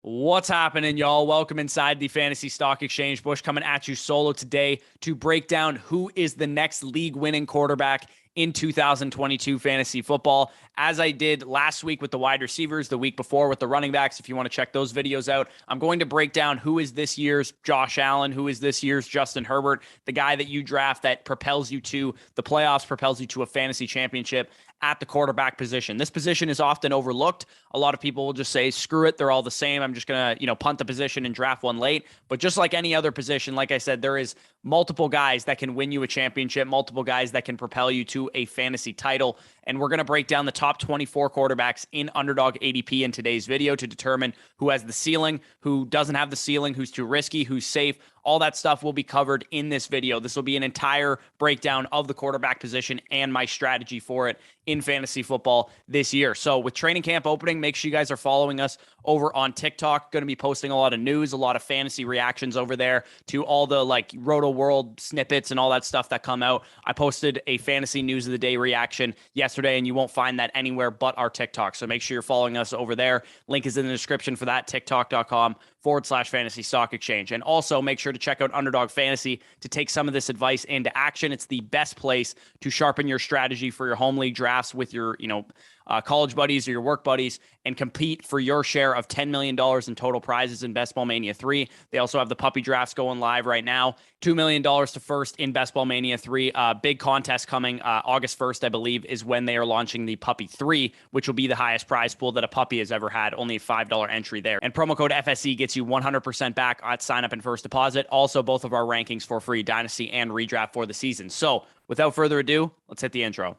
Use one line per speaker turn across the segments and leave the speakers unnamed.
What's happening, y'all? Welcome inside the Fantasy Stock Exchange. Bush coming at you solo today to break down who is the next league-winning quarterback in 2022 fantasy football. As I did last week with the wide receivers, the week before with the running backs, if you want to check those videos out, I'm going to break down who is this year's Josh Allen, who is this year's Justin Herbert, the guy that you draft that propels you to the playoffs, propels you to a fantasy championship at the quarterback position. This position is often overlooked. A lot of people will just say, screw it, they're all the same. I'm just going to, punt the position and draft one late. But just like any other position, like I said, there is multiple guys that can win you a championship, multiple guys that can propel you to a fantasy title. And we're going to break down the top 24 quarterbacks in underdog ADP in today's video to determine who has the ceiling, who doesn't have the ceiling, who's too risky, who's safe. All that stuff will be covered in this video. This will be an entire breakdown of the quarterback position and my strategy for it in fantasy football this year. So with training camp opening, make sure you guys are following us over on TikTok. Going to be posting a lot of news, a lot of fantasy reactions over there to all the Roto World snippets and all that stuff that come out. I posted a fantasy news of the day reaction yesterday, and you won't find that anywhere but our TikTok. So make sure you're following us over there. Link is in the description for that, tiktok.com/fantasy stock exchange. And also make sure to check out Underdog Fantasy to take some of this advice into action. It's the best place to sharpen your strategy for your home league drafts with your, college buddies or your work buddies and compete for your share of $10 million in total prizes in Best Ball Mania 3. They also have the puppy drafts going live right now. $2 million to first in Best Ball Mania 3. Big contest coming August 1st, I believe, is when they are launching the Puppy 3, which will be the highest prize pool that a puppy has ever had. Only a $5 entry there. And promo code FSE gets you 100% back at sign up and first deposit. Also, both of our rankings for free, Dynasty and Redraft for the season. So without further ado, let's hit the intro.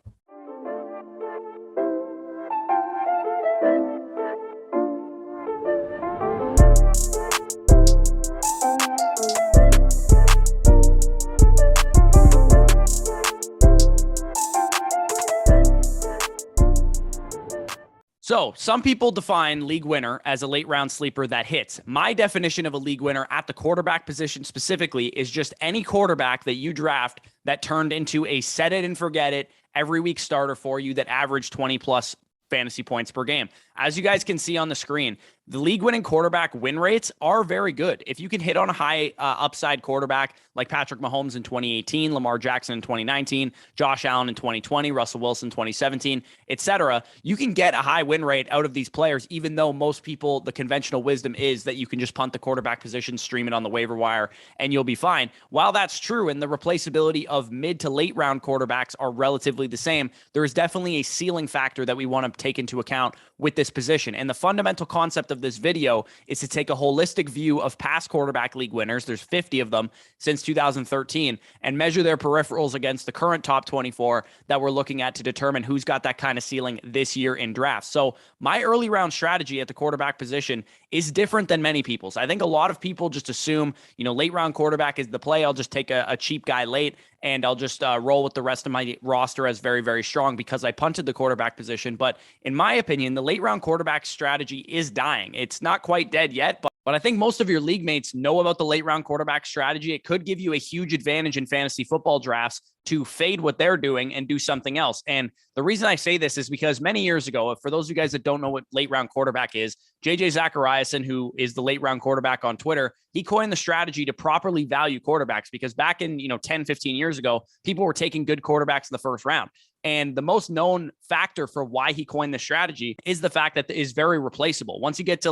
So some people define league winner as a late round sleeper that hits. My definition of a league winner at the quarterback position specifically is just any quarterback that you draft that turned into a set it and forget it every week starter for you that averaged 20 plus fantasy points per game. As you guys can see on the screen, the league-winning quarterback win rates are very good. If you can hit on a high upside quarterback like Patrick Mahomes in 2018, Lamar Jackson in 2019, Josh Allen in 2020, Russell Wilson 2017, etc., you can get a high win rate out of these players, even though most people, the conventional wisdom is that you can just punt the quarterback position, stream it on the waiver wire, and you'll be fine. While that's true, and the replaceability of mid to late round quarterbacks are relatively the same, there is definitely a ceiling factor that we want to take into account with this position. And the fundamental concept of this video is to take a holistic view of past quarterback league winners, there's 50 of them since 2013, and measure their peripherals against the current top 24 that we're looking at to determine who's got that kind of ceiling this year in drafts. So my early round strategy at the quarterback position is different than many people's. I think a lot of people just assume, late round quarterback is the play. I'll just take a cheap guy late and I'll just roll with the rest of my roster as very, very strong because I punted the quarterback position. But in my opinion, the late round quarterback strategy is dying. It's not quite dead yet, but I think most of your league mates know about the late round quarterback strategy. It could give you a huge advantage in fantasy football drafts to fade what they're doing and do something else. And the reason I say this is because many years ago, for those of you guys that don't know what late round quarterback is, JJ Zachariason, who is the late round quarterback on Twitter, he coined the strategy to properly value quarterbacks because back in, 10, 15 years ago, people were taking good quarterbacks in the first round. And the most known factor for why he coined the strategy is the fact that it is very replaceable. Once you get to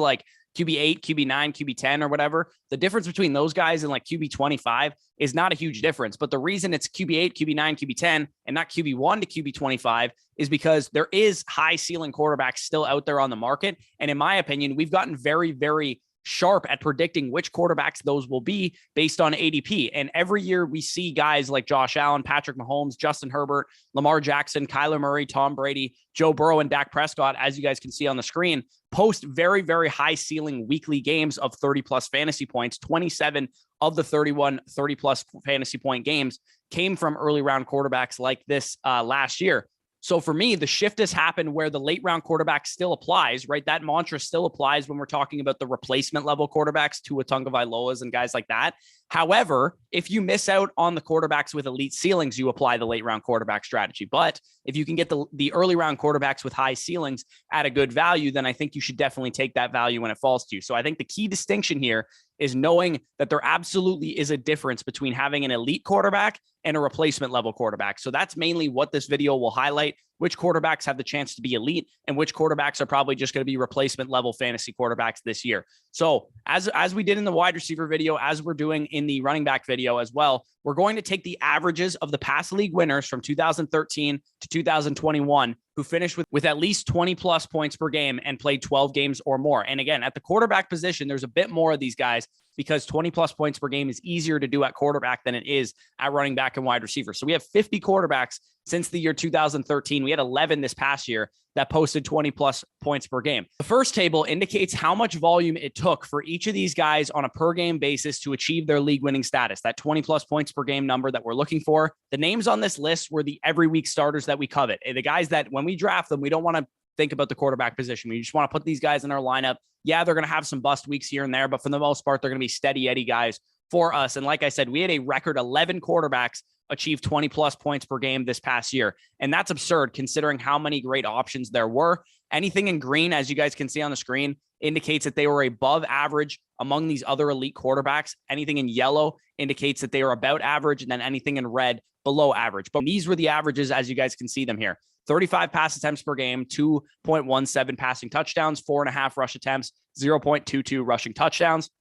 QB8, QB9, QB10 or whatever, the difference between those guys and QB25 is not a huge difference. But the reason it's QB8, QB9, QB10 and not QB1 to QB25 is because there is high ceiling quarterbacks still out there on the market. And in my opinion, we've gotten very, very sharp at predicting which quarterbacks those will be based on ADP. And every year we see guys like Josh Allen, Patrick Mahomes, Justin Herbert, Lamar Jackson, Kyler Murray, Tom Brady, Joe Burrow, and Dak Prescott, as you guys can see on the screen, post very, very high ceiling weekly games of 30 plus fantasy points. 27 of the 31 30 plus fantasy point games came from early round quarterbacks like this last year. So for me, the shift has happened where the late round quarterback still applies, right? That mantra still applies when we're talking about the replacement level quarterbacks, Tua Tagovailoas and guys like that. However, if you miss out on the quarterbacks with elite ceilings, you apply the late round quarterback strategy. But if you can get the early round quarterbacks with high ceilings at a good value, then I think you should definitely take that value when it falls to you. So I think the key distinction here is knowing that there absolutely is a difference between having an elite quarterback and a replacement level quarterback. So that's mainly what this video will highlight: which quarterbacks have the chance to be elite and which quarterbacks are probably just going to be replacement level fantasy quarterbacks this year. So as we did in the wide receiver video, as we're doing in the running back video as well, we're going to take the averages of the past league winners from 2013 to 2021 who finished with at least 20 plus points per game and played 12 games or more. And again, at the quarterback position, there's a bit more of these guys because 20 plus points per game is easier to do at quarterback than it is at running back and wide receiver. So we have 50 quarterbacks since the year 2013. We had 11 this past year that posted 20 plus points per game. The first table indicates how much volume it took for each of these guys on a per game basis to achieve their league winning status, that 20 plus points per game number that we're looking for. The names on this list were the every week starters that we covet. The guys that when we draft them, we don't want to think about the quarterback position. We just want to put these guys in our lineup. Yeah, they're going to have some bust weeks here and there, but for the most part, they're going to be steady Eddie guys for us. And like I said, we had a record 11 quarterbacks achieve 20 plus points per game this past year. And that's absurd considering how many great options there were. Anything in green, as you guys can see on the screen, indicates that they were above average among these other elite quarterbacks. Anything in yellow indicates that they were about average, and then anything in red below average. But these were the averages as you guys can see them here. 35 pass attempts per game, 2.17 passing touchdowns, 4.5 rush attempts, 0.22 rushing touchdowns.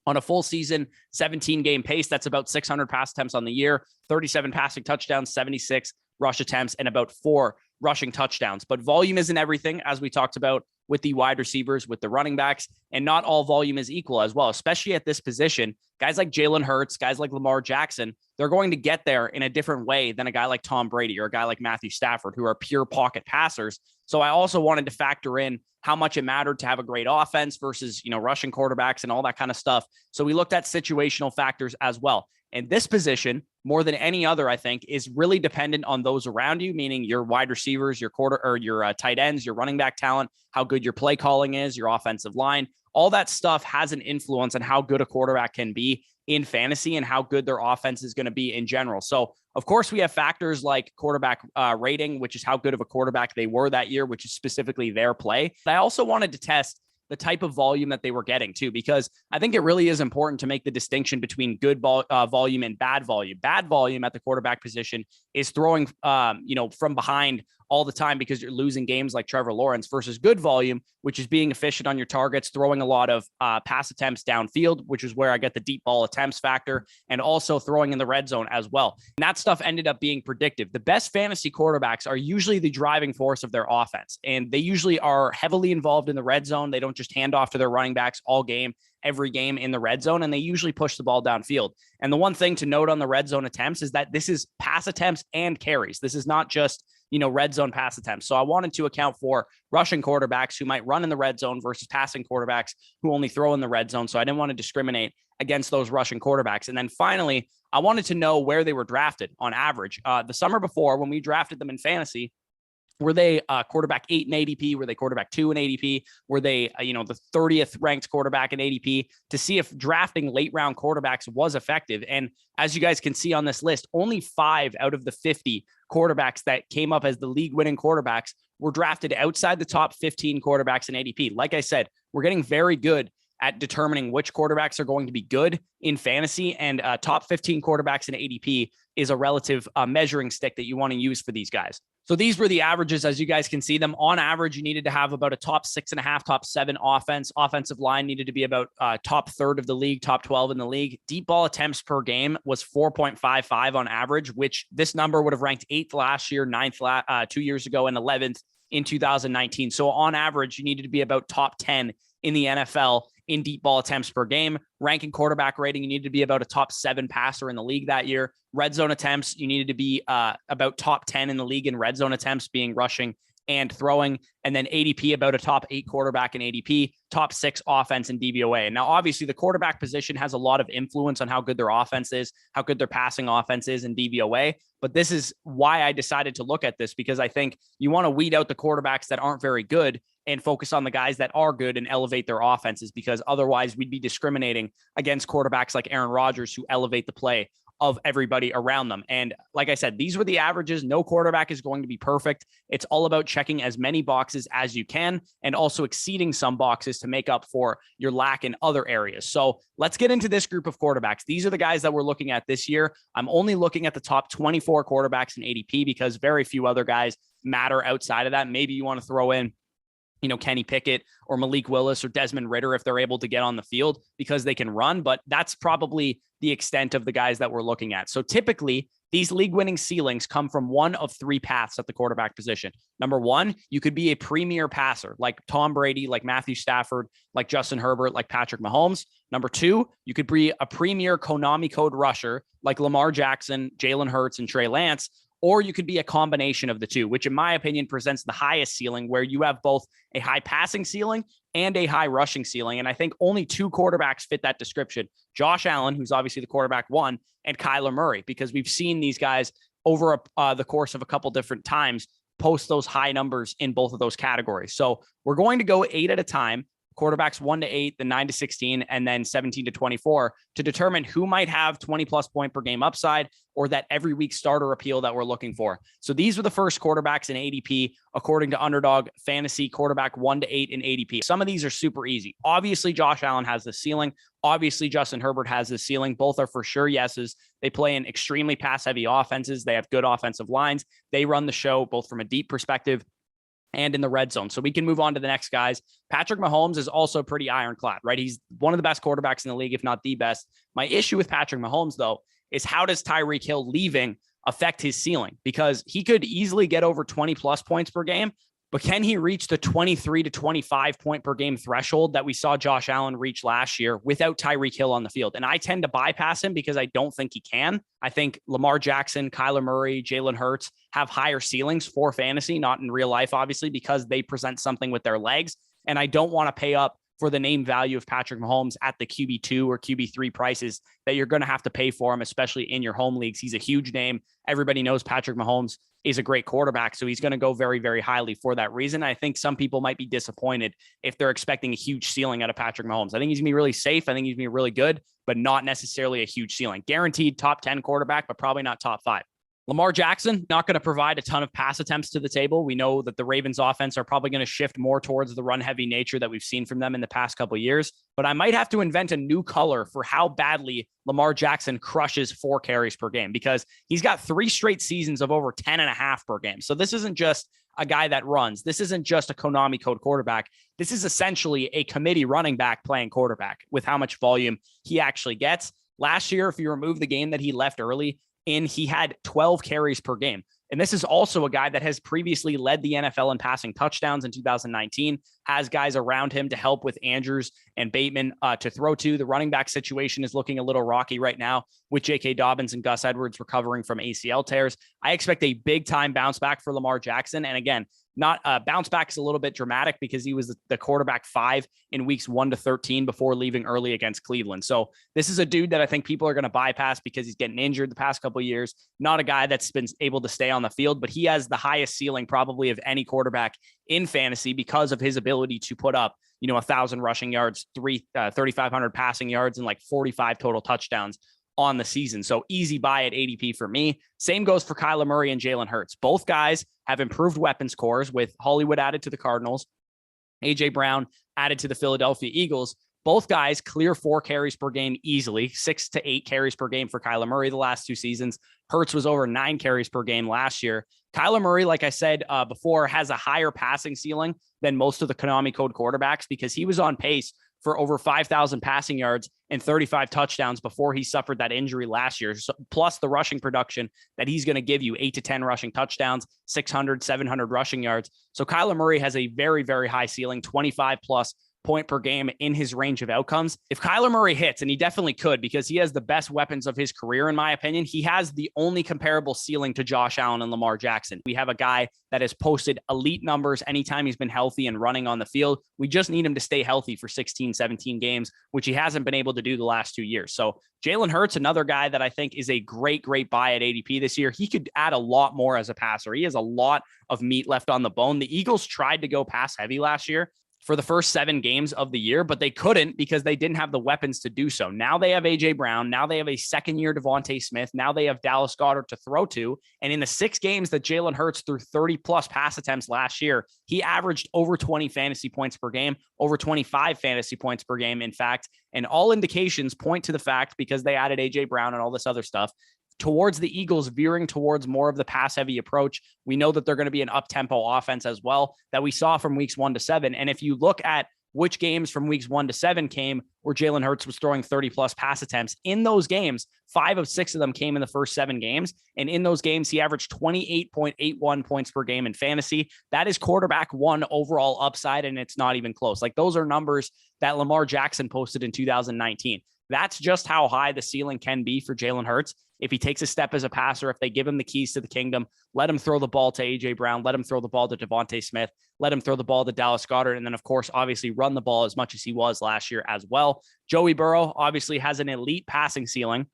On a full season, 17 game pace, that's about 600 pass attempts on the year, 37 passing touchdowns, 76 rush attempts, and about 4 rushing touchdowns. But volume isn't everything, as we talked about with the wide receivers, with the running backs, and not all volume is equal as well, especially at this position. Guys like Jalen Hurts, guys like Lamar Jackson, they're going to get there in a different way than a guy like Tom Brady or a guy like Matthew Stafford, who are pure pocket passers. So I also wanted to factor in how much it mattered to have a great offense versus, rushing quarterbacks and all that kind of stuff. So we looked at situational factors as well. And this position, more than any other, I think, is really dependent on those around you, meaning your wide receivers, your your tight ends, your running back talent, how good your play calling is, your offensive line. All that stuff has an influence on how good a quarterback can be in fantasy and how good their offense is going to be in general. So, of course, we have factors like quarterback rating, which is how good of a quarterback they were that year, which is specifically their play. But I also wanted to test the type of volume that they were getting too, because I think it really is important to make the distinction between good volume and bad volume. Bad volume at the quarterback position is throwing, from behind all the time because you're losing games like Trevor Lawrence, versus good volume, which is being efficient on your targets, throwing a lot of pass attempts downfield, which is where I get the deep ball attempts factor, and also throwing in the red zone as well. And that stuff ended up being predictive. The best fantasy quarterbacks are usually the driving force of their offense, and they usually are heavily involved in the red zone. They don't just hand off to their running backs all game, every game in the red zone, and they usually push the ball downfield. And the one thing to note on the red zone attempts is that this is pass attempts and carries. This is not just red zone pass attempts. So I wanted to account for rushing quarterbacks who might run in the red zone versus passing quarterbacks who only throw in the red zone. So I didn't want to discriminate against those rushing quarterbacks. And then finally, I wanted to know where they were drafted on average. The summer before, when we drafted them in fantasy, were they quarterback 8 in ADP? Were they quarterback 2 in ADP? Were they, the 30th ranked quarterback in ADP, to see if drafting late round quarterbacks was effective? And as you guys can see on this list, only 5 out of the 50 quarterbacks that came up as the league winning quarterbacks were drafted outside the top 15 quarterbacks in ADP. Like I said, we're getting very good at determining which quarterbacks are going to be good in fantasy, and top 15 quarterbacks in ADP is a relative measuring stick that you want to use for these guys. So these were the averages, as you guys can see them. On average, you needed to have about a top 6.5, top 7 offense. Offensive line needed to be about top third of the league, top 12 in the league. Deep ball attempts per game was 4.55 on average, which this number would have ranked 8th last year, 9th 2 years ago, and 11th in 2019. So on average, you needed to be about top 10 in the NFL in deep ball attempts per game. Ranking quarterback rating, you needed to be about a top 7 passer in the league that year. Red zone attempts, you needed to be about top 10 in the league in red zone attempts, being rushing and throwing. And then ADP, about a top 8 quarterback in ADP, top 6 offense in DVOA. And now, obviously, the quarterback position has a lot of influence on how good their offense is, how good their passing offense is in DVOA. But this is why I decided to look at this, because I think you want to weed out the quarterbacks that aren't very good and focus on the guys that are good and elevate their offenses, because otherwise we'd be discriminating against quarterbacks like Aaron Rodgers, who elevate the play of everybody around them. And like I said, these were the averages. No quarterback is going to be perfect. It's all about checking as many boxes as you can and also exceeding some boxes to make up for your lack in other areas. So let's get into this group of quarterbacks. These are the guys that we're looking at this year. I'm only looking at the top 24 quarterbacks in ADP because very few other guys matter outside of that. Maybe you want to throw in Kenny Pickett or Malik Willis or Desmond Ridder if they're able to get on the field because they can run, but that's probably the extent of the guys that we're looking at. So typically these league winning ceilings come from one of three paths at the quarterback position. Number one, you could be a premier passer like Tom Brady, like Matthew Stafford, like Justin Herbert, like Patrick Mahomes. Number two, you could be a premier Konami code rusher like Lamar Jackson, Jalen Hurts, and Trey Lance. Or you could be a combination of the two, which in my opinion presents the highest ceiling where you have both a high passing ceiling and a high rushing ceiling. And I think only two quarterbacks fit that description. Josh Allen, who's obviously the quarterback one, and Kyler Murray, because we've seen these guys over the course of a couple different times post those high numbers in both of those categories. So we're going to go 8 at a time. Quarterbacks 1 to 8, then 9 to 16, and then 17 to 24 to determine who might have 20 plus point per game upside or that every week starter appeal that we're looking for. So these were the first quarterbacks in ADP, according to Underdog Fantasy, quarterback 1 to 8 in ADP. Some of these are super easy. Obviously, Josh Allen has the ceiling. Obviously, Justin Herbert has the ceiling. Both are for sure yeses. They play in extremely pass heavy offenses. They have good offensive lines. They run the show both from a deep perspective and in the red zone. So we can move on to the next guys. Patrick Mahomes is also pretty ironclad, right? He's one of the best quarterbacks in the league, if not the best. My issue with Patrick Mahomes, though, is how does Tyreek Hill leaving affect his ceiling? Because he could easily get over 20 plus points per game, but can he reach the 23 to 25 point per game threshold that we saw Josh Allen reach last year without Tyreek Hill on the field? And I tend to bypass him because I don't think he can. I think Lamar Jackson, Kyler Murray, Jalen Hurts have higher ceilings for fantasy, not in real life, obviously, because they present something with their legs. And I don't want to pay up for the name value of Patrick Mahomes at the QB2 or QB3 prices that you're going to have to pay for him, especially in your home leagues. He's a huge name. Everybody knows Patrick Mahomes is a great quarterback, so he's going to go very, very highly for that reason. I think some people might be disappointed if they're expecting a huge ceiling out of Patrick Mahomes. I think he's going to be really safe. I think he's going to be really good, but not necessarily a huge ceiling. Guaranteed top 10 quarterback, but probably not top 5. Lamar Jackson, not going to provide a ton of pass attempts to the table. We know that the Ravens offense are probably going to shift more towards the run heavy nature that we've seen from them in the past couple of years, but I might have to invent a new color for how badly Lamar Jackson crushes 4 carries per game, because he's got 3 straight seasons of over 10.5 per game. So this isn't just a guy that runs. This isn't just a Konami code quarterback. This is essentially a committee running back playing quarterback with how much volume he actually gets. Last year, if you remove the game that he left early, he had 12 carries per game. And this is also a guy that has previously led the NFL in passing touchdowns in 2019, has guys around him to help with Andrews and Bateman to throw to. The running back situation is looking a little rocky right now with J.K. Dobbins and Gus Edwards recovering from ACL tears. I expect a big time bounce back for Lamar Jackson. And again, not bounce back is a little bit dramatic because he was the quarterback 5 in weeks 1 to 13 before leaving early against Cleveland. So this is a dude that I think people are going to bypass because he's getting injured the past couple of years. Not a guy that's been able to stay on the field, but he has the highest ceiling probably of any quarterback in fantasy because of his ability to put up, 1,000 rushing yards, 3,500 passing yards, and like 45 total touchdowns on the season. So easy buy at ADP for me. Same goes for Kyler Murray and Jalen Hurts. Both guys have improved weapons cores with Hollywood added to the Cardinals, AJ Brown added to the Philadelphia Eagles. Both guys clear 4 carries per game easily, 6 to 8 carries per game for Kyler Murray the last 2 seasons. Hurts was over 9 carries per game last year. Kyler Murray, like I said before, has a higher passing ceiling than most of the Konami code quarterbacks because he was on pace for over 5,000 passing yards and 35 touchdowns before he suffered that injury last year, plus the rushing production that he's going to give you, 8 to 10 rushing touchdowns, 600, 700 rushing yards. So Kyler Murray has a very, very high ceiling, 25 plus point per game in his range of outcomes. If Kyler Murray hits, and he definitely could because he has the best weapons of his career, in my opinion, he has the only comparable ceiling to Josh Allen and Lamar Jackson. We have a guy that has posted elite numbers anytime he's been healthy and running on the field. We just need him to stay healthy for 16, 17 games, which he hasn't been able to do the last 2 years. So Jalen Hurts, another guy that I think is a great, great buy at ADP this year. He could add a lot more as a passer. He has a lot of meat left on the bone. The Eagles tried to go pass heavy last year. for the first 7 games of the year, but they couldn't because they didn't have the weapons to do so. Now they have AJ Brown. Now they have a second-year Devontae Smith. Now they have Dallas Goedert to throw to. And in the 6 games that Jalen Hurts threw 30-plus pass attempts last year, he averaged over 20 fantasy points per game, over 25 fantasy points per game, in fact. And all indications point to the fact, because they added AJ Brown and all this other stuff, towards the Eagles veering towards more of the pass-heavy approach. We know that they're going to be an up-tempo offense as well that we saw from weeks 1 to 7. And if you look at which games from weeks 1 to 7 came where Jalen Hurts was throwing 30-plus pass attempts, in those games, 5 of 6 of them came in the first 7 games. And in those games, he averaged 28.81 points per game in fantasy. That is quarterback 1 overall upside, and it's not even close. Like, those are numbers that Lamar Jackson posted in 2019. That's just how high the ceiling can be for Jalen Hurts. If he takes a step as a passer, if they give him the keys to the kingdom, let him throw the ball to AJ Brown, let him throw the ball to Devontae Smith, let him throw the ball to Dallas Goedert, and then, of course, obviously run the ball as much as he was last year as well. Joey Burrow obviously has an elite passing ceiling.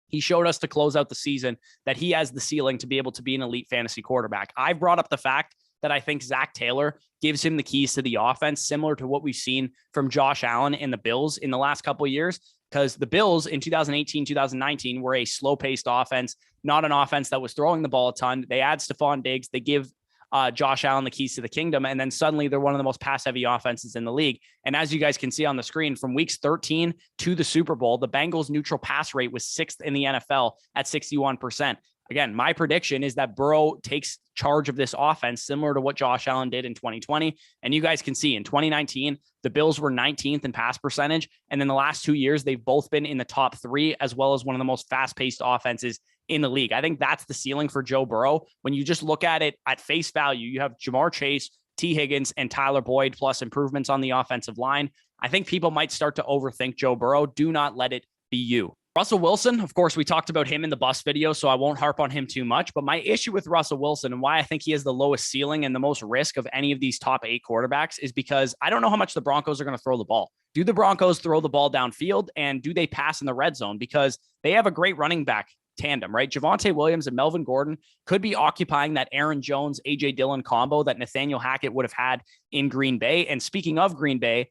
He showed us to close out the season that he has the ceiling to be able to be an elite fantasy quarterback. I've brought up the fact that I think Zach Taylor gives him the keys to the offense, similar to what we've seen from Josh Allen and the Bills in the last couple of years. Because the Bills in 2018, 2019 were a slow-paced offense, not an offense that was throwing the ball a ton. They add Stephon Diggs. They give Josh Allen the keys to the kingdom, and then suddenly they're one of the most pass-heavy offenses in the league. And as you guys can see on the screen, from weeks 13 to the Super Bowl, the Bengals' neutral pass rate was 6th in the NFL at 61%. Again, my prediction is that Burrow takes charge of this offense, similar to what Josh Allen did in 2020. And you guys can see in 2019, the Bills were 19th in pass percentage. And in the last 2 years, they've both been in the top 3, as well as one of the most fast-paced offenses in the league. I think that's the ceiling for Joe Burrow. When you just look at it at face value, you have Jamar Chase, T. Higgins, and Tyler Boyd, plus improvements on the offensive line. I think people might start to overthink Joe Burrow. Do not let it be you. Russell Wilson, of course, we talked about him in the bust video, so I won't harp on him too much. But my issue with Russell Wilson and why I think he has the lowest ceiling and the most risk of any of these top 8 quarterbacks is because I don't know how much the Broncos are going to throw the ball. Do the Broncos throw the ball downfield, and do they pass in the red zone? Because they have a great running back tandem, right? Javonte Williams and Melvin Gordon could be occupying that Aaron Jones, A.J. Dillon combo that Nathaniel Hackett would have had in Green Bay. And speaking of Green Bay,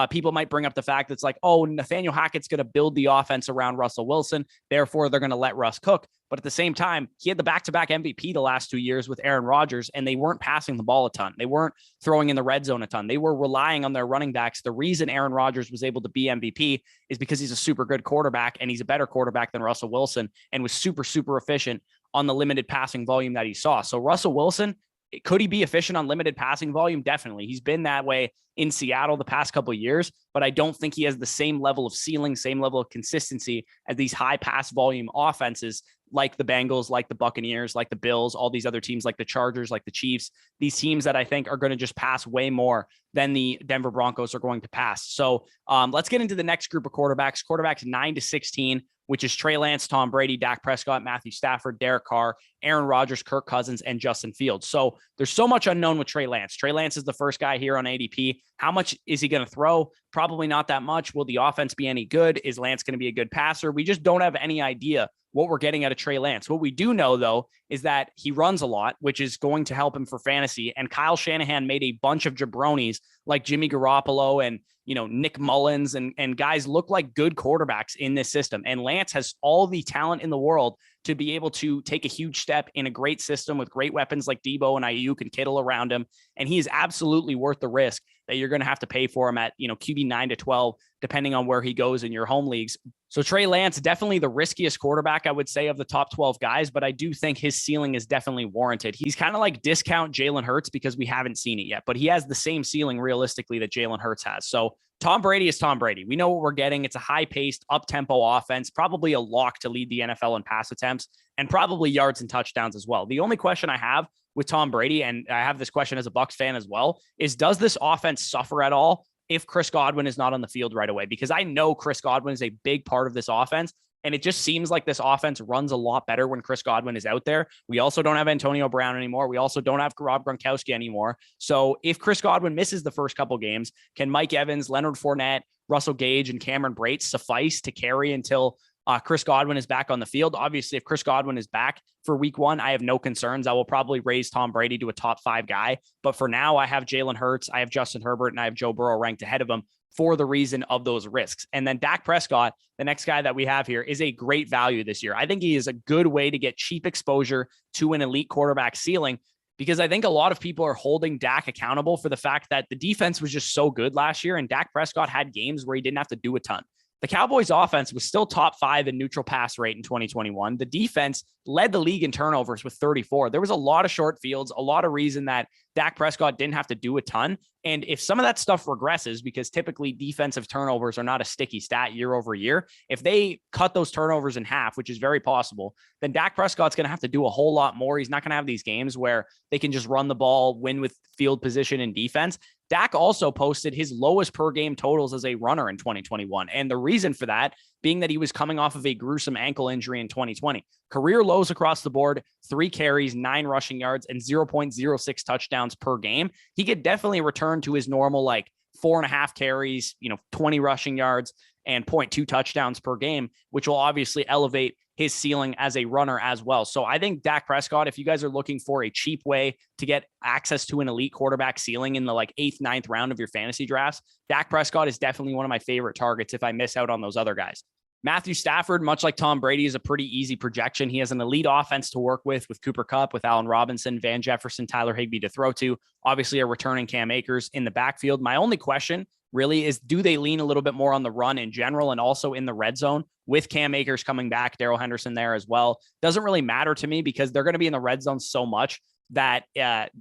people might bring up the fact that it's like, oh, Nathaniel Hackett's going to build the offense around Russell Wilson. Therefore, they're going to let Russ cook. But at the same time, he had the back-to-back MVP the last 2 years with Aaron Rodgers, and they weren't passing the ball a ton. They weren't throwing in the red zone a ton. They were relying on their running backs. The reason Aaron Rodgers was able to be MVP is because he's a super good quarterback, and he's a better quarterback than Russell Wilson, and was super, super efficient on the limited passing volume that he saw. So Russell Wilson, could he be efficient on limited passing volume? Definitely. He's been that way in Seattle the past couple of years, but I don't think he has the same level of ceiling, same level of consistency as these high pass volume offenses like the Bengals, like the Buccaneers, like the Bills, all these other teams like the Chargers, like the Chiefs, these teams that I think are going to just pass way more than the Denver Broncos are going to pass. So let's get into the next group of quarterbacks 9 to 16, which is Trey Lance, Tom Brady, Dak Prescott, Matthew Stafford, Derek Carr, Aaron Rodgers, Kirk Cousins, and Justin Fields. So there's so much unknown with Trey Lance. Trey Lance is the first guy here on ADP. How much is he going to throw? Probably not that much. Will the offense be any good? Is Lance going to be a good passer? We just don't have any idea what we're getting out of Trey Lance. What we do know, though, is that he runs a lot, which is going to help him for fantasy. And Kyle Shanahan made a bunch of jabronis like Jimmy Garoppolo and, Nick Mullins and guys look like good quarterbacks in this system. And Lance has all the talent in the world to be able to take a huge step in a great system with great weapons like Debo and Ayuk and Kittle around him. And he is absolutely worth the risk that you're going to have to pay for him at, QB 9 to 12, depending on where he goes in your home leagues. So Trey Lance, definitely the riskiest quarterback, I would say, of the top 12 guys, but I do think his ceiling is definitely warranted. He's kind of like discount Jalen Hurts because we haven't seen it yet, but he has the same ceiling realistically that Jalen Hurts has. So Tom Brady is Tom Brady. We know what we're getting. It's a high-paced, up-tempo offense, probably a lock to lead the NFL in pass attempts, and probably yards and touchdowns as well. The only question I have with Tom Brady, and I have this question as a Bucs fan as well, is does this offense suffer at all if Chris Godwin is not on the field right away? Because I know Chris Godwin is a big part of this offense, and it just seems like this offense runs a lot better when Chris Godwin is out there. We also don't have Antonio Brown anymore. We also don't have Rob Gronkowski anymore. So if Chris Godwin misses the first couple games, can Mike Evans, Leonard Fournette, Russell Gage, and Cameron Brate suffice to carry until Chris Godwin is back on the field. Obviously, if Chris Godwin is back for week 1, I have no concerns. I will probably raise Tom Brady to a top 5 guy. But for now, I have Jalen Hurts, I have Justin Herbert, and I have Joe Burrow ranked ahead of him for the reason of those risks. And then Dak Prescott, the next guy that we have here, is a great value this year. I think he is a good way to get cheap exposure to an elite quarterback ceiling, because I think a lot of people are holding Dak accountable for the fact that the defense was just so good last year, and Dak Prescott had games where he didn't have to do a ton. The Cowboys offense was still top 5 in neutral pass rate in 2021. The defense led the league in turnovers with 34. There was a lot of short fields, a lot of reason that Dak Prescott didn't have to do a ton. And if some of that stuff regresses, because typically defensive turnovers are not a sticky stat year over year, if they cut those turnovers in half, which is very possible, then Dak Prescott's going to have to do a whole lot more. He's not going to have these games where they can just run the ball, win with field position and defense. Dak also posted his lowest per game totals as a runner in 2021. And the reason for that being that he was coming off of a gruesome ankle injury in 2020. Career lows across the board, 3 carries, 9 rushing yards, and 0.06 touchdowns per game. He could definitely return to his normal, like 4.5 carries, 20 rushing yards and 0.2 touchdowns per game, which will obviously elevate his ceiling as a runner as well. So I think Dak Prescott, if you guys are looking for a cheap way to get access to an elite quarterback ceiling in the 8th, 9th round of your fantasy drafts, Dak Prescott is definitely one of my favorite targets if I miss out on those other guys. Matthew Stafford, much like Tom Brady, is a pretty easy projection. He has an elite offense to work with Cooper Kupp, with Allen Robinson, Van Jefferson, Tyler Higbee to throw to, obviously a returning Cam Akers in the backfield. My only question really is, do they lean a little bit more on the run in general and also in the red zone with Cam Akers coming back, Darrell Henderson there as well? Doesn't really matter to me because they're going to be in the red zone so much that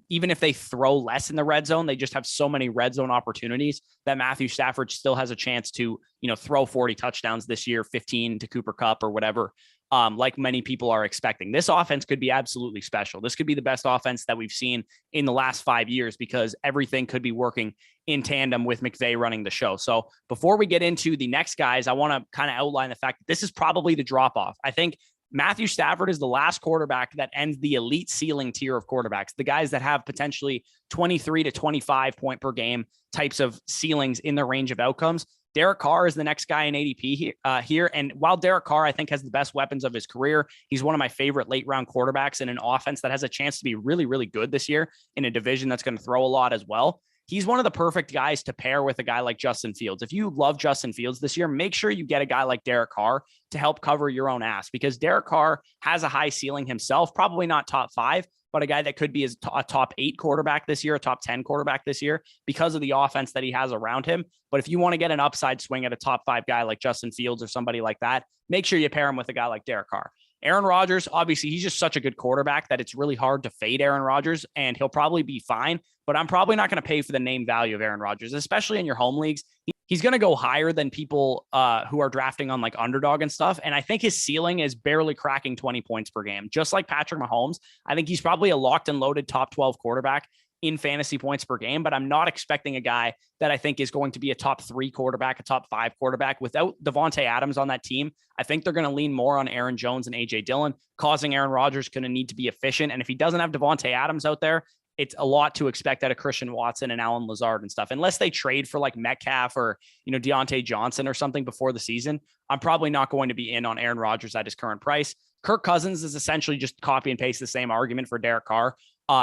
even if they throw less in the red zone, they just have so many red zone opportunities that Matthew Stafford still has a chance to, throw 40 touchdowns this year, 15 to Cooper Kupp or whatever, like many people are expecting. This offense could be absolutely special. This could be the best offense that we've seen in the last 5 years because everything could be working in tandem with McVay running the show. So before we get into the next guys, I want to kind of outline the fact that this is probably the drop off. I think Matthew Stafford is the last quarterback that ends the elite ceiling tier of quarterbacks, the guys that have potentially 23 to 25 point per game types of ceilings in the range of outcomes. Derek Carr is the next guy in ADP here. And while Derek Carr, I think, has the best weapons of his career, he's one of my favorite late round quarterbacks in an offense that has a chance to be really, really good this year in a division that's going to throw a lot as well. He's one of the perfect guys to pair with a guy like Justin Fields. If you love Justin Fields this year, make sure you get a guy like Derek Carr to help cover your own ass, because Derek Carr has a high ceiling himself, probably not top 5, but a guy that could be a top 8 quarterback this year, a top 10 quarterback this year because of the offense that he has around him. But if you want to get an upside swing at a top 5 guy like Justin Fields or somebody like that, make sure you pair him with a guy like Derek Carr. Aaron Rodgers, obviously, he's just such a good quarterback that it's really hard to fade Aaron Rodgers, and he'll probably be fine. But I'm probably not going to pay for the name value of Aaron Rodgers, especially in your home leagues. He's going to go higher than people who are drafting on like underdog and stuff. And I think his ceiling is barely cracking 20 points per game, just like Patrick Mahomes. I think he's probably a locked and loaded top 12 quarterback in fantasy points per game, but I'm not expecting a guy that I think is going to be a top 3 quarterback, a top 5 quarterback. Without Devontae Adams on that team, I think they're going to lean more on Aaron Jones and AJ Dillon, causing Aaron Rodgers going to need to be efficient. And if he doesn't have Devontae Adams out there, it's a lot to expect out of Christian Watson and Allen Lazard and stuff. Unless they trade for like Metcalf or, Deontay Johnson or something before the season, I'm probably not going to be in on Aaron Rodgers at his current price. Kirk Cousins is essentially just copy and paste the same argument for Derek Carr.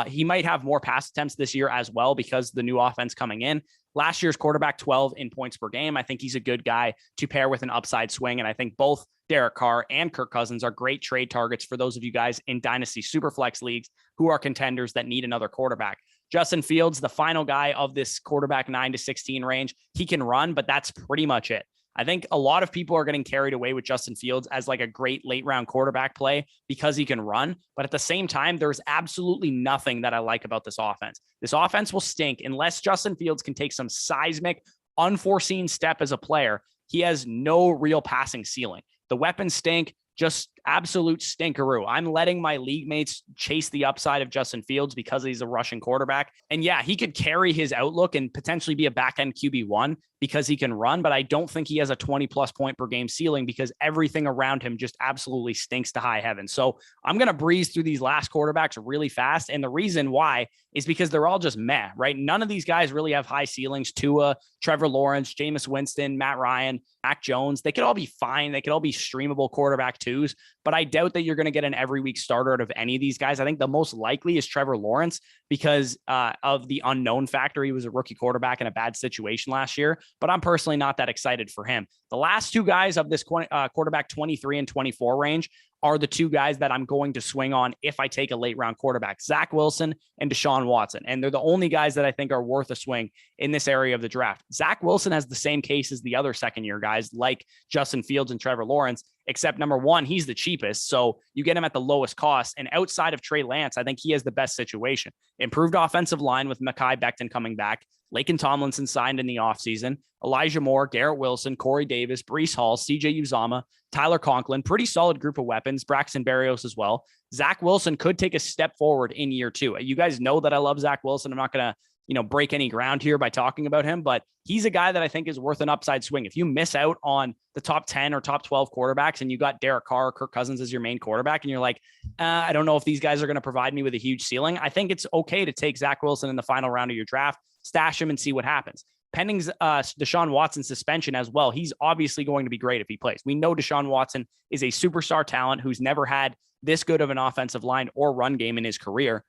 He might have more pass attempts this year as well because the new offense coming in. Last year's quarterback 12 in points per game. I think he's a good guy to pair with an upside swing. And I think both Derek Carr and Kirk Cousins are great trade targets for those of you guys in Dynasty Superflex leagues who are contenders that need another quarterback. Justin Fields, the final guy of this quarterback 9 to 16 range. He can run, but that's pretty much it. I think a lot of people are getting carried away with Justin Fields as like a great late round quarterback play because he can run. But at the same time, there's absolutely nothing that I like about this offense. This offense will stink unless Justin Fields can take some seismic, unforeseen step as a player. He has no real passing ceiling. The weapons stink. Just absolute stinkeroo. I'm letting my league mates chase the upside of Justin Fields because he's a rushing quarterback. And yeah, he could carry his outlook and potentially be a back-end QB1 because he can run, but I don't think he has a 20+ point per game ceiling because everything around him just absolutely stinks to high heaven. So I'm going to breeze through these last quarterbacks really fast. And the reason why is because they're all just meh, right? None of these guys really have high ceilings. Tua, Trevor Lawrence, Jameis Winston, Matt Ryan, Mac Jones, they could all be fine. They could all be streamable quarterback twos, but I doubt that you're going to get an every week starter out of any of these guys. I think the most likely is Trevor Lawrence because of the unknown factor. He was a rookie quarterback in a bad situation last year, but I'm personally not that excited for him. The last two guys of this quarterback 23 and 24 range are the two guys that I'm going to swing on if I take a late round quarterback, Zach Wilson and Deshaun Watson. And they're the only guys that I think are worth a swing in this area of the draft. Zach Wilson has the same case as the other second year guys like Justin Fields and Trevor Lawrence, except number one, he's the cheapest. So you get him at the lowest cost. And outside of Trey Lance, I think he has the best situation. Improved offensive line with Mekhi Becton coming back. Laken Tomlinson signed in the offseason. Elijah Moore, Garrett Wilson, Corey Davis, Breece Hall, CJ Uzomah, Tyler Conklin, pretty solid group of weapons, Braxton Berrios as well. Zach Wilson could take a step forward in year two. You guys know that I love Zach Wilson. I'm not going to, break any ground here by talking about him, but he's a guy that I think is worth an upside swing. If you miss out on the top 10 or top 12 quarterbacks and you got Derek Carr or Kirk Cousins as your main quarterback and you're like, I don't know if these guys are going to provide me with a huge ceiling, I think it's okay to take Zach Wilson in the final round of your draft, stash him and see what happens. Pending Deshaun Watson's suspension as well, he's obviously going to be great if he plays. We know Deshaun Watson is a superstar talent who's never had this good of an offensive line or run game in his career.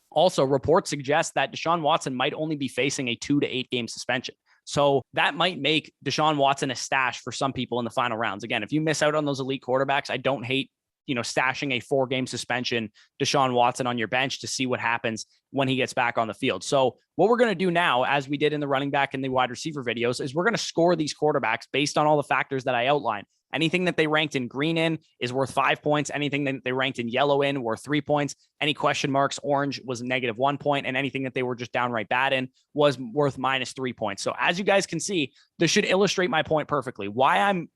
Also, reports suggest that Deshaun Watson might only be facing a 2 to 8 game suspension. So that might make Deshaun Watson a stash for some people in the final rounds. Again, if you miss out on those elite quarterbacks, I don't hate stashing a 4-game suspension Deshaun Watson on your bench to see what happens when he gets back on the field. So what we're going to do now, as we did in the running back and the wide receiver videos, is we're going to score these quarterbacks based on all the factors that I outlined. Anything that they ranked in green in is worth 5 points. Anything that they ranked in yellow in worth 3 points. Any question marks, orange was -1 point. And anything that they were just downright bad in was worth -3 points. So as you guys can see, this should illustrate my point perfectly. Why I'm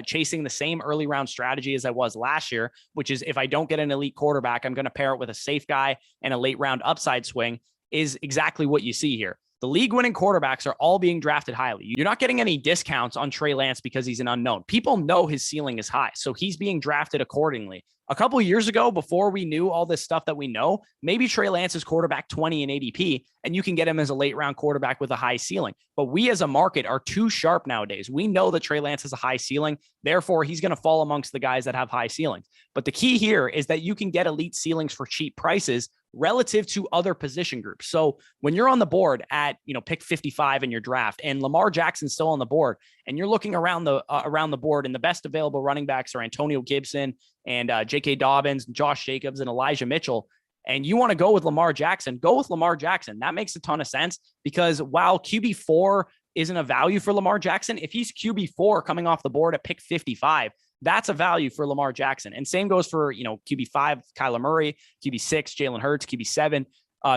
chasing the same early round strategy as I was last year, which is if I don't get an elite quarterback, I'm going to pair it with a safe guy and a late round upside swing, is exactly what you see here. The league winning quarterbacks are all being drafted highly. You're not getting any discounts on Trey Lance because he's an unknown. People know his ceiling is high, so he's being drafted accordingly. A couple of years ago, before we knew all this stuff that we know, maybe Trey Lance is quarterback 20 in ADP, and you can get him as a late round quarterback with a high ceiling. But we as a market are too sharp nowadays. We know that Trey Lance has a high ceiling. Therefore, he's going to fall amongst the guys that have high ceilings. But the key here is that you can get elite ceilings for cheap prices relative to other position groups. So when you're on the board at, pick 55 in your draft and Lamar Jackson's still on the board and you're looking around the board and the best available running backs are Antonio Gibson and J.K. Dobbins, Josh Jacobs and Elijah Mitchell, and you want to go with Lamar Jackson, go with Lamar Jackson. That makes a ton of sense because while QB4 isn't a value for Lamar Jackson, if he's QB4 coming off the board at pick 55, that's a value for Lamar Jackson. And same goes for, QB5, Kyler Murray, QB6, Jalen Hurts, QB7,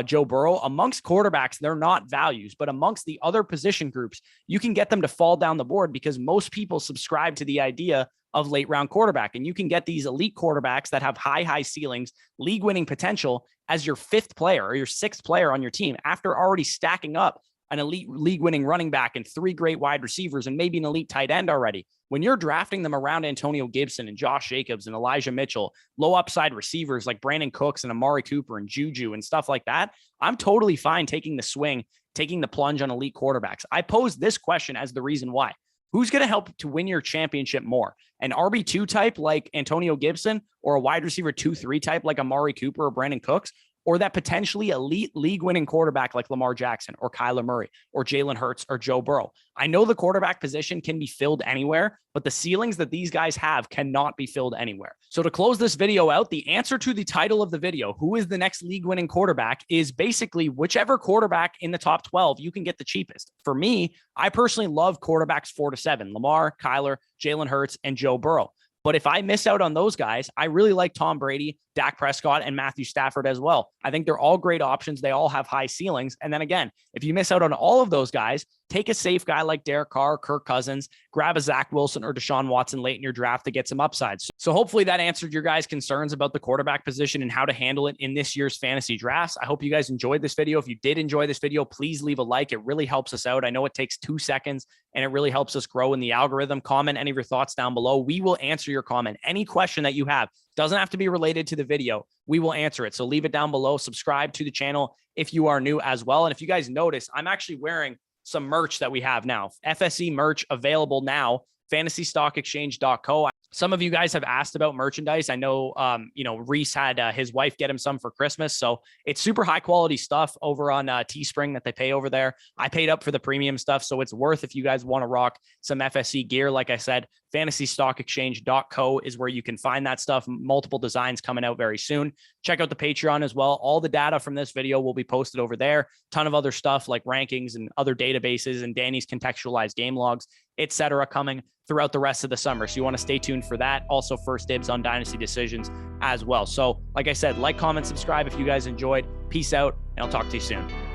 Joe Burrow. Amongst quarterbacks, they're not values, but amongst the other position groups, you can get them to fall down the board because most people subscribe to the idea of late round quarterback. And you can get these elite quarterbacks that have high ceilings, league winning potential as your 5th player or your 6th player on your team after already stacking up an elite league winning running back and 3 great wide receivers and maybe an elite tight end already. When you're drafting them around Antonio Gibson and Josh Jacobs and Elijah Mitchell, low upside receivers like Brandon Cooks and Amari Cooper and Juju and stuff like that, I'm totally fine taking the swing, taking the plunge on elite quarterbacks. I pose this question as the reason why. Who's going to help to win your championship more? An RB2 type like Antonio Gibson or a wide receiver 2-3 type like Amari Cooper or Brandon Cooks? Or that potentially elite league-winning quarterback like Lamar Jackson or Kyler Murray or Jalen Hurts or Joe Burrow. I know the quarterback position can be filled anywhere, but the ceilings that these guys have cannot be filled anywhere. So to close this video out, the answer to the title of the video, who is the next league-winning quarterback, is basically whichever quarterback in the top 12 you can get the cheapest. For me, I personally love quarterbacks 4 to 7, Lamar, Kyler, Jalen Hurts, and Joe Burrow. But if I miss out on those guys, I really like Tom Brady, Dak Prescott, and Matthew Stafford as well. I think they're all great options. They all have high ceilings. And then again, if you miss out on all of those guys, take a safe guy like Derek Carr, Kirk Cousins, grab a Zach Wilson or Deshaun Watson late in your draft to get some upside. So hopefully that answered your guys' concerns about the quarterback position and how to handle it in this year's fantasy drafts. I hope you guys enjoyed this video. If you did enjoy this video, please leave a like. It really helps us out. I know it takes 2 seconds and it really helps us grow in the algorithm. Comment any of your thoughts down below. We will answer your comment. Any question that you have doesn't have to be related to the video. We will answer it. So leave it down below. Subscribe to the channel if you are new as well. And if you guys notice, I'm actually wearing some merch that we have now. FSE merch available now, fantasystockexchange.co. Some of you guys have asked about merchandise. I know, Reese had his wife get him some for Christmas. So it's super high quality stuff over on Teespring that they pay over there. I paid up for the premium stuff. So it's worth if you guys want to rock some FSE gear. Like I said, fantasystockexchange.co is where you can find that stuff. Multiple designs coming out very soon. Check out the Patreon as well. All the data from this video will be posted over there. Ton of other stuff like rankings and other databases and Danny's contextualized game logs, etc. coming throughout the rest of the summer. So you want to stay tuned for that. Also first dibs on dynasty decisions as well. So like I said, like, comment, subscribe if you guys enjoyed. Peace out, and I'll talk to you soon.